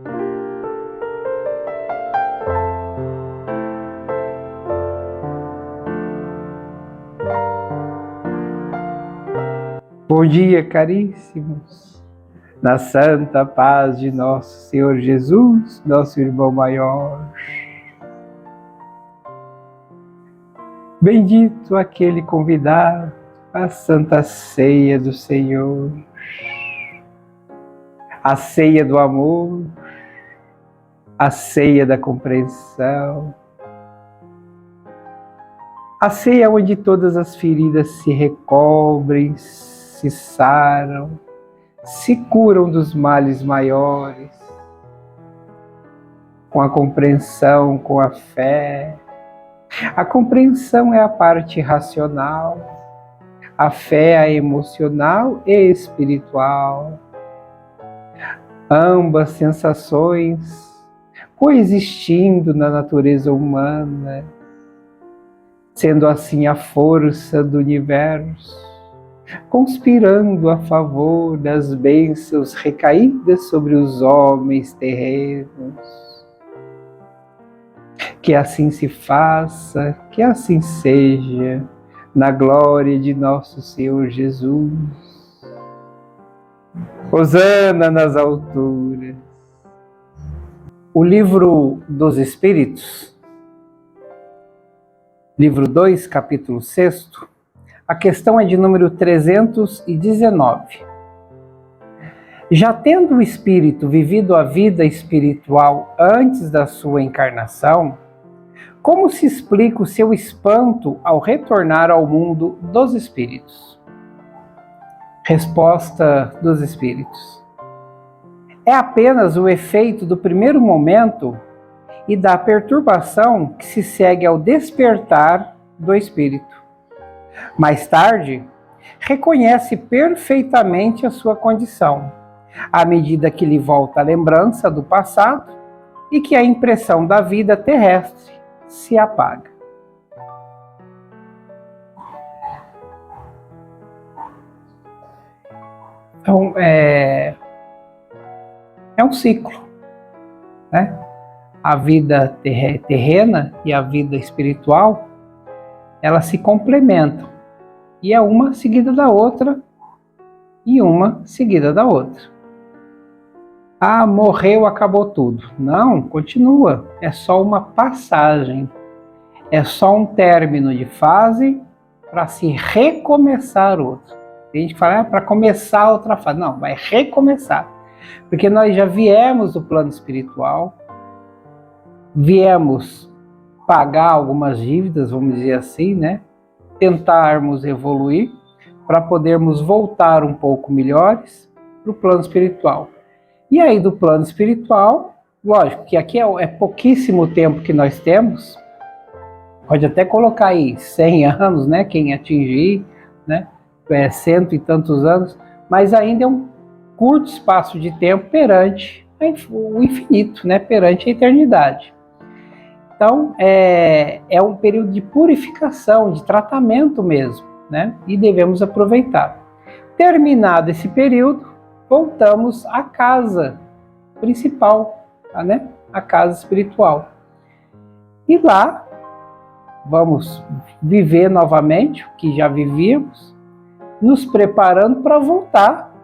Bom dia, caríssimos, na santa paz de nosso Senhor Jesus, nosso irmão maior. Bendito aquele convidado à santa ceia do Senhor, a ceia do amor, a ceia da compreensão, a ceia onde todas as feridas se recobrem, se saram, se curam dos males maiores, com a compreensão, com a fé. A compreensão é a parte racional, a fé é a emocional e espiritual. Ambas sensações coexistindo na natureza humana, sendo assim a força do universo, conspirando a favor das bênçãos recaídas sobre os homens terrenos. Que assim se faça, que assim seja, na glória de nosso Senhor Jesus. Hosana nas alturas. O Livro dos Espíritos, livro 2, capítulo 6, a questão é de número 319. Já tendo o espírito vivido a vida espiritual antes da sua encarnação, como se explica o seu espanto ao retornar ao mundo dos espíritos? Resposta dos espíritos: é apenas o efeito do primeiro momento e da perturbação que se segue ao despertar do espírito. Mais tarde, reconhece perfeitamente a sua condição, à medida que lhe volta a lembrança do passado e que a impressão da vida terrestre se apaga. Então, é um ciclo, né? A vida terrena e a vida espiritual, elas se complementam. E é uma seguida da outra, e uma seguida da outra. Ah, morreu, acabou tudo. Não, continua. É só uma passagem. É só um término de fase para se recomeçar outra. Tem gente que fala, para começar outra fase. Não, vai recomeçar. Porque nós já viemos do plano espiritual, viemos pagar algumas dívidas, vamos dizer assim, né? Tentarmos evoluir para podermos voltar um pouco melhores para o plano espiritual. E aí do plano espiritual, lógico que aqui é pouquíssimo tempo que nós temos, pode até colocar aí 100 anos, né, quem atingir, né, 100 e tantos anos, mas ainda é um curto espaço de tempo perante o infinito, né, perante a eternidade. Então, é um período de purificação, de tratamento mesmo, né, e devemos aproveitar. Terminado esse período, voltamos à casa principal, né? A casa espiritual. E lá vamos viver novamente o que já vivíamos, nos preparando para voltar,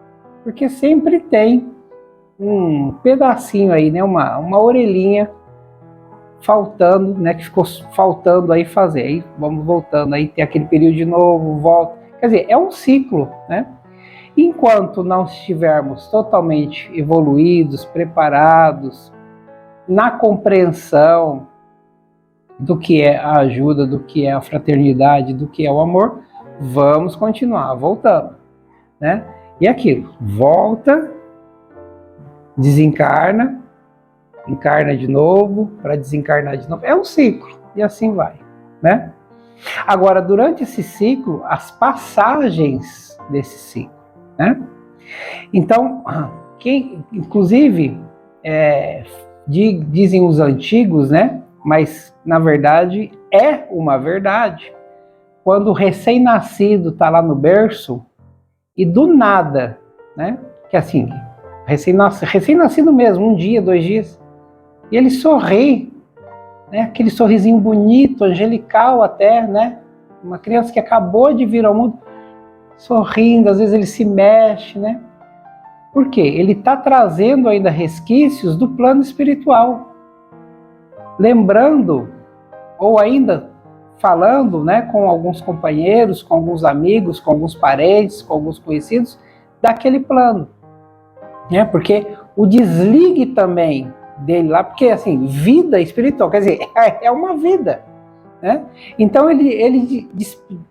porque sempre tem um pedacinho aí, né? Uma orelhinha faltando, né? Que ficou faltando aí fazer. Aí vamos voltando, aí tem aquele período de novo, volta. Quer dizer, é um ciclo, né? Enquanto não estivermos totalmente evoluídos, preparados, na compreensão do que é a ajuda, do que é a fraternidade, do que é o amor, vamos continuar voltando, né? E aquilo, volta, desencarna, encarna de novo, para desencarnar de novo. É um ciclo, e assim vai, né? Agora, durante esse ciclo, as passagens desse ciclo, né? Então, inclusive, dizem os antigos, né? Mas na verdade é uma verdade. Quando o recém-nascido está lá no berço e do nada, né? Que assim, recém-nascido mesmo, 1 dia, 2 dias, e ele sorri, né? Aquele sorrisinho bonito, angelical até, né? Uma criança que acabou de vir ao mundo, sorrindo, às vezes ele se mexe, né? Por quê? Ele está trazendo ainda resquícios do plano espiritual, lembrando, ou ainda falando, né, com alguns companheiros, com alguns amigos, com alguns parentes, com alguns conhecidos, daquele plano, né? Porque o desligue também dele lá, porque assim, vida espiritual, quer dizer, é uma vida, né? Então ele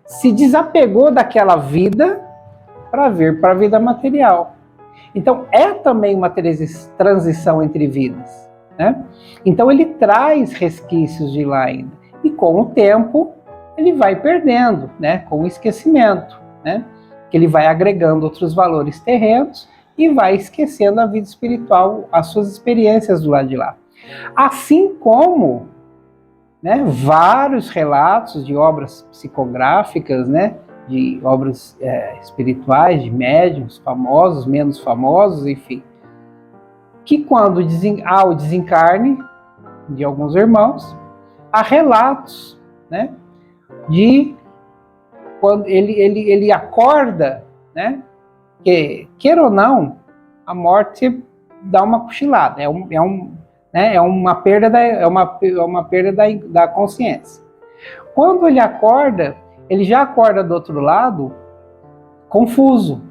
se desapegou daquela vida para vir para a vida material. Então é também uma transição entre vidas, né? Então ele traz resquícios de lá ainda, e com o tempo ele vai perdendo, né? Com o esquecimento, né? Que ele vai agregando outros valores terrenos e vai esquecendo a vida espiritual, as suas experiências do lado de lá. Assim como, né, vários relatos de obras psicográficas, né, de obras espirituais, de médiuns famosos, menos famosos, enfim, que quando há o desencarne de alguns irmãos, há relatos, né, de quando ele acorda, né, que, queira ou não, a morte dá uma cochilada, é uma perda da consciência. Quando ele acorda, ele já acorda do outro lado confuso,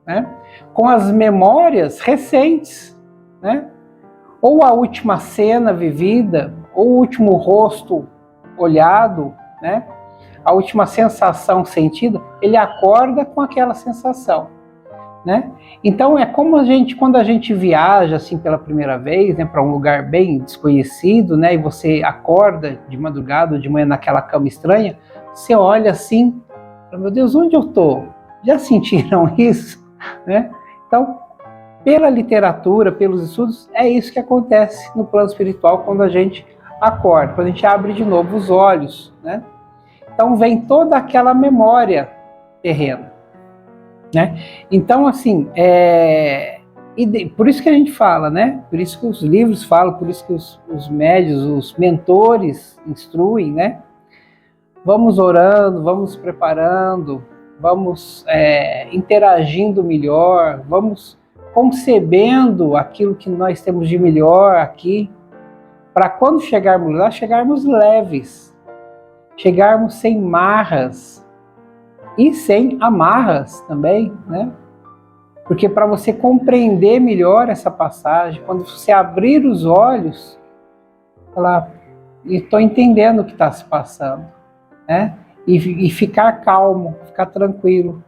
né, com as memórias recentes, né, ou a última cena vivida, ou o último rosto olhado, né, a última sensação sentida, ele acorda com aquela sensação, né? Então é como quando a gente viaja assim pela primeira vez, né, para um lugar bem desconhecido, né, e você acorda de madrugada ou de manhã naquela cama estranha, você olha assim, meu Deus, onde eu tô? Já sentiram isso, né? Então, pela literatura, pelos estudos, é isso que acontece no plano espiritual quando a gente acorda, quando a gente abre de novo os olhos, né? Então vem toda aquela memória terrena, né? Então, assim, por isso que a gente fala, né? Por isso que os livros falam, por isso que os médios, os mentores instruem, né? Vamos orando, vamos preparando, vamos interagindo melhor, vamos concebendo aquilo que nós temos de melhor aqui, para quando chegarmos lá, chegarmos leves, chegarmos sem marras e sem amarras também, né? Porque para você compreender melhor essa passagem, quando você abrir os olhos, falar, estou entendendo o que está se passando, né? E ficar calmo, ficar tranquilo,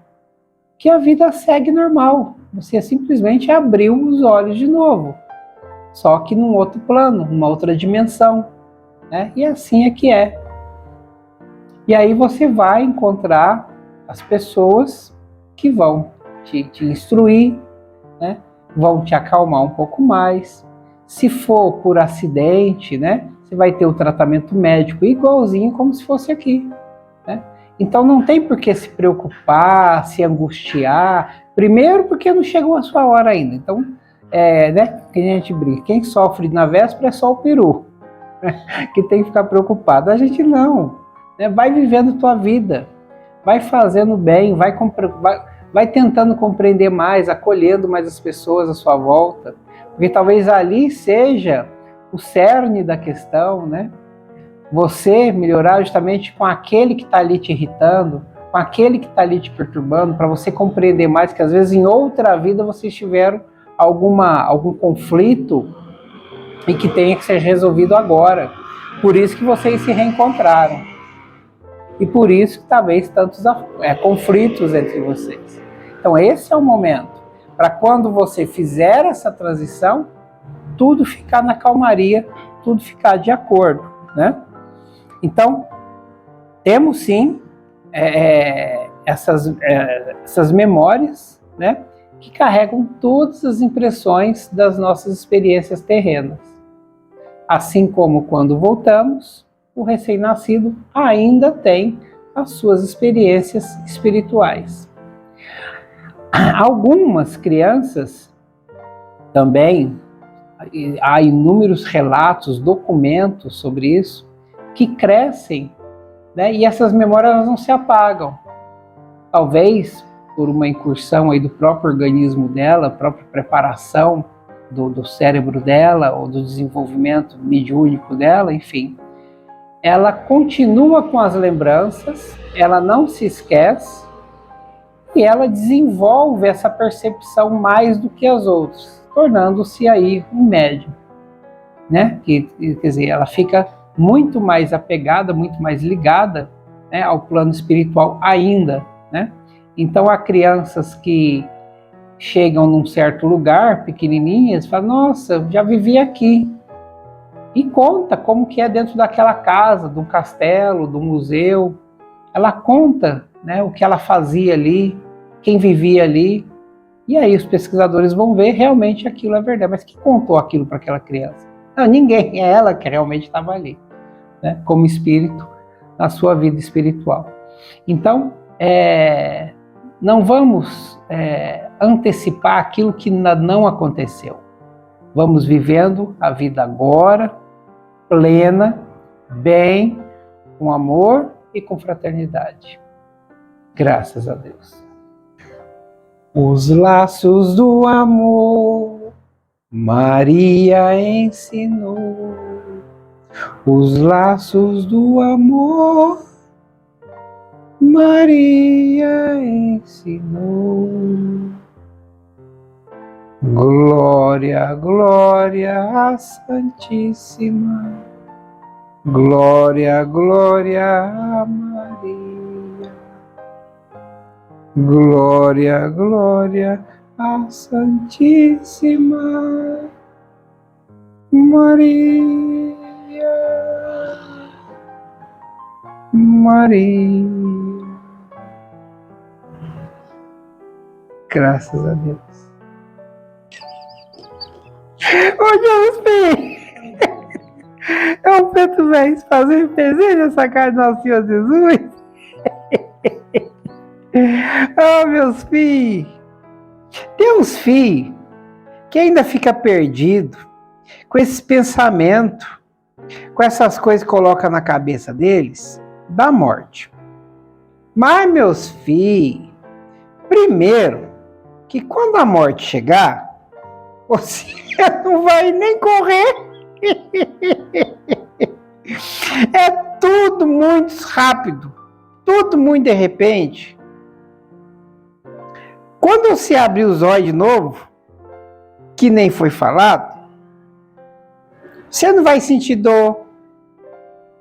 que a vida segue normal. Você simplesmente abriu os olhos de novo, só que num outro plano, numa outra dimensão, né? E assim é que é. E aí você vai encontrar as pessoas que vão te instruir, né? Vão te acalmar um pouco mais. Se for por acidente, né? Você vai ter o tratamento médico igualzinho como se fosse aqui, né? Então não tem por que se preocupar, se angustiar. Primeiro porque não chegou a sua hora ainda. Então, né? Que a gente brinca. Quem sofre na véspera é só o peru, que tem que ficar preocupado. A gente não. Né? Vai vivendo tua vida. Vai fazendo bem. Vai tentando compreender mais, acolhendo mais as pessoas à sua volta. Porque talvez ali seja o cerne da questão, né? Você melhorar justamente com aquele que está ali te irritando, com aquele que está ali te perturbando, para você compreender mais que às vezes em outra vida vocês tiveram algum conflito e que tenha que ser resolvido agora. Por isso que vocês se reencontraram. E por isso que talvez tantos conflitos entre vocês. Então esse é o momento, para quando você fizer essa transição, tudo ficar na calmaria, tudo ficar de acordo, né? Então, temos sim essas memórias, né, que carregam todas as impressões das nossas experiências terrenas. Assim como quando voltamos, o recém-nascido ainda tem as suas experiências espirituais. Algumas crianças Também há inúmeros relatos, documentos sobre isso, que crescem, né? E essas memórias não se apagam. Talvez por uma incursão aí do próprio organismo dela, própria preparação do cérebro dela, ou do desenvolvimento mediúnico dela, enfim. Ela continua com as lembranças, ela não se esquece, e ela desenvolve essa percepção mais do que as outras, tornando-se aí um médium, né? Quer dizer, ela fica muito mais apegada, muito mais ligada, né, ao plano espiritual ainda, né? Então, há crianças que chegam num certo lugar, pequenininhas, falam, nossa, já vivi aqui. E conta como que é dentro daquela casa, do castelo, do museu. Ela conta, né, o que ela fazia ali, quem vivia ali. E aí os pesquisadores vão ver realmente aquilo é verdade. Mas quem contou aquilo para aquela criança? Não, ninguém, é ela que realmente estava ali, né, como espírito, na sua vida espiritual. Então, não vamos antecipar aquilo que não aconteceu. Vamos vivendo a vida agora, plena, bem, com amor e com fraternidade. Graças a Deus. Os laços do amor, Maria ensinou. Os laços do amor, Maria ensinou. Glória, glória à Santíssima. Glória, glória a Maria. Glória, glória à Santíssima Maria. Maria. Graças a Deus. Ô, Deus, é o preto velho fazer peseiro essa cara do nosso Senhor Jesus. Oh, meus filhos. Tem uns filhos que ainda fica perdido com esses pensamentos, com essas coisas que coloca na cabeça deles da morte. Mas, meus filhos, primeiro, que quando a morte chegar, você não vai nem correr. É tudo muito rápido, tudo muito de repente. Quando você abrir os olhos de novo, que nem foi falado, você não vai sentir dor,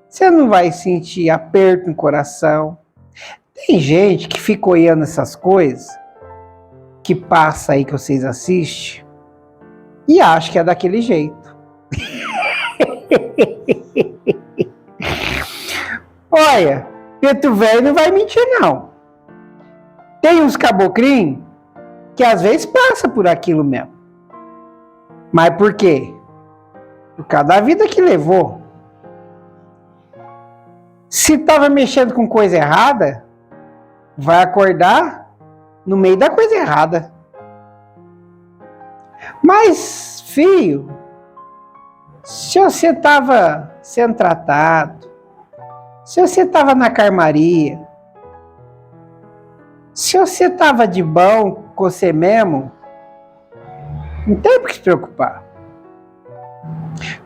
você não vai sentir aperto no coração. Tem gente que fica olhando essas coisas, que passa aí que vocês assistem, e acha que é daquele jeito. Olha, preto velho não vai mentir não. Tem uns caboclinhos que às vezes passa por aquilo mesmo. Mas por quê? Por causa da vida que levou. Se estava mexendo com coisa errada, vai acordar no meio da coisa errada. Mas, filho, se você estava sendo tratado, se você estava na calmaria, se você estava de bom com você mesmo, não tem por que se preocupar.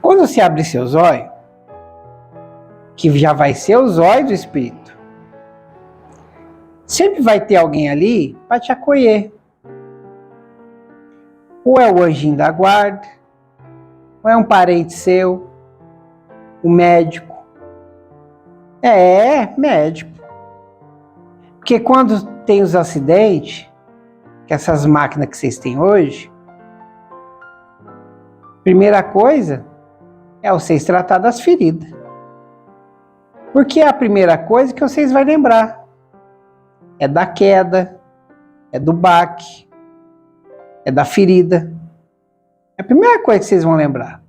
Quando você abrir seus olhos, que já vai ser os olhos do Espírito, sempre vai ter alguém ali para te acolher. Ou é o anjinho da guarda, ou é um parente seu, o médico. Médico. Porque quando tem os acidentes, que essas máquinas que vocês têm hoje, primeira coisa é vocês tratar das feridas. Porque é a primeira coisa que vocês vão lembrar. É da queda, é do baque, é da ferida. É a primeira coisa que vocês vão lembrar.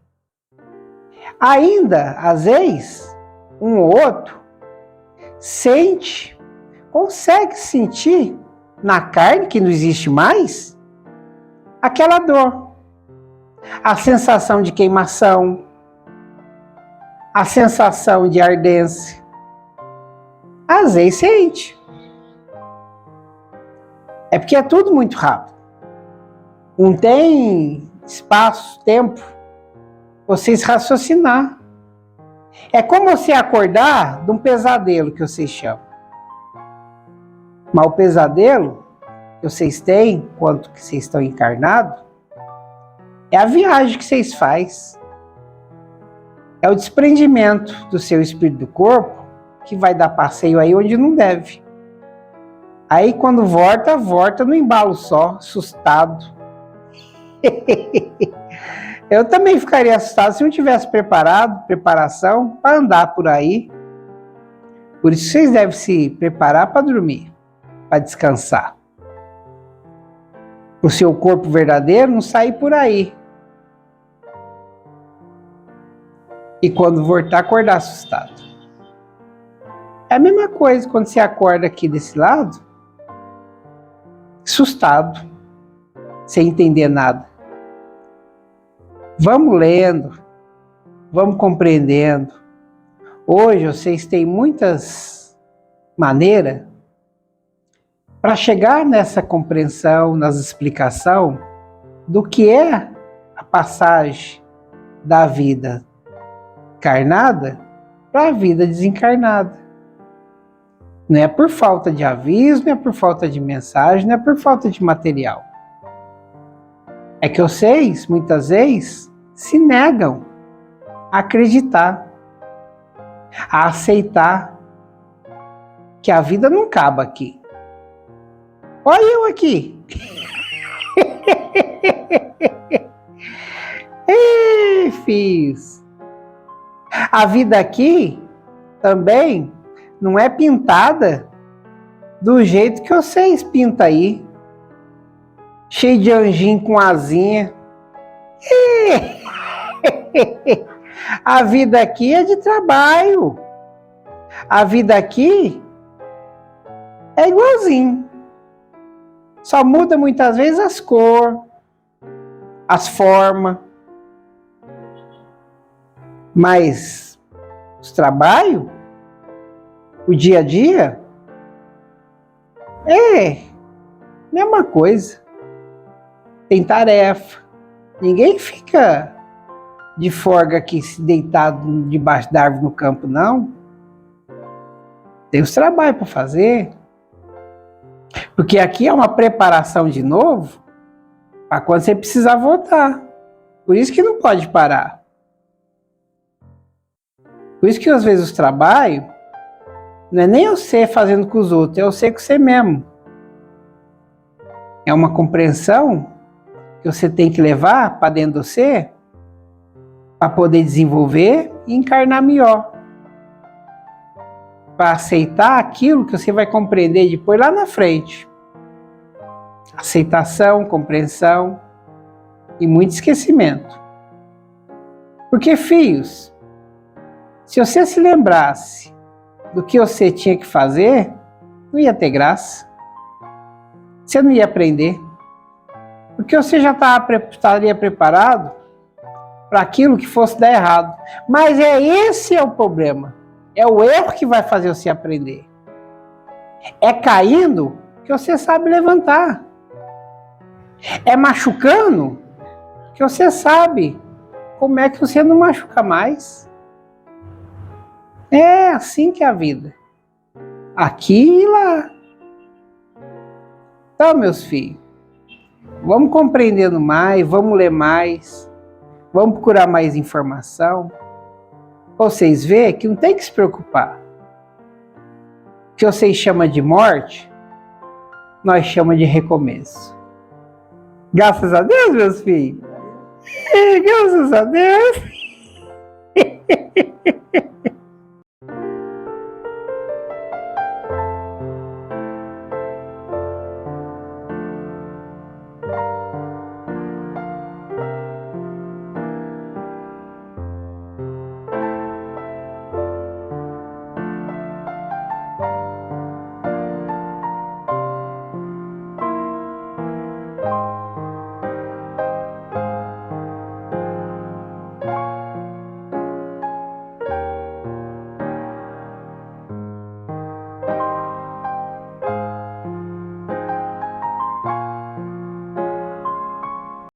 Ainda, às vezes, um ou outro consegue sentir na carne, que não existe mais, aquela dor. a sensação de queimação, a sensação de ardência. Às vezes sente. É porque é tudo muito rápido. Não tem espaço, tempo, vocês raciocinar. É como você acordar de um pesadelo que vocês chamam. Mas o pesadelo que vocês têm, enquanto que vocês estão encarnados, é a viagem que vocês fazem. É o desprendimento do seu espírito do corpo que vai dar passeio aí onde não deve. Aí quando volta no embalo só, assustado. Eu também ficaria assustado se não tivesse preparação para andar por aí. Por isso vocês devem se preparar para dormir, para descansar. O seu corpo verdadeiro não sair por aí. E quando voltar, acordar assustado. É a mesma coisa quando você acorda aqui desse lado, assustado, sem entender nada. Vamos lendo, vamos compreendendo. Hoje vocês têm muitas maneiras para chegar nessa compreensão, nessa explicação do que é a passagem da vida encarnada para a vida desencarnada. Não é por falta de aviso, não é por falta de mensagem, não é por falta de material. É que vocês, muitas vezes, se negam a acreditar, a aceitar que a vida não acaba aqui. Olha eu aqui. Ei, filhos. A vida aqui também não é pintada do jeito que vocês pintam aí. Cheio de anjinho com asinha. A vida aqui é de trabalho. A vida aqui é igualzinho. Só muda muitas vezes as cores, as formas. Mas os trabalhos, o dia a dia, é mesma coisa. Tem tarefa. Ninguém fica de folga aqui deitado debaixo da árvore no campo, não. Tem os trabalhos para fazer. Porque aqui é uma preparação de novo para quando você precisar voltar. Por isso que não pode parar. Por isso que às vezes os trabalhos não é nem você fazendo com os outros, é você com você mesmo. É uma compreensão que você tem que levar para dentro de você para poder desenvolver e encarnar melhor. Para aceitar aquilo que você vai compreender depois lá na frente. Aceitação, compreensão e muito esquecimento. Porque, filhos, se você se lembrasse do que você tinha que fazer, não ia ter graça. Você não ia aprender. Porque você já estaria preparado para aquilo que fosse dar errado. Mas esse é o problema. É o erro que vai fazer você aprender. É caindo que você sabe levantar. É machucando que você sabe como é que você não machuca mais. É assim que é a vida. Aqui e lá. Então, meus filhos, vamos compreendendo mais, vamos ler mais, vamos procurar mais informação. Vocês veem que não tem que se preocupar. O que vocês chamam de morte, nós chamamos de recomeço. Graças a Deus, meus filhos. Graças a Deus.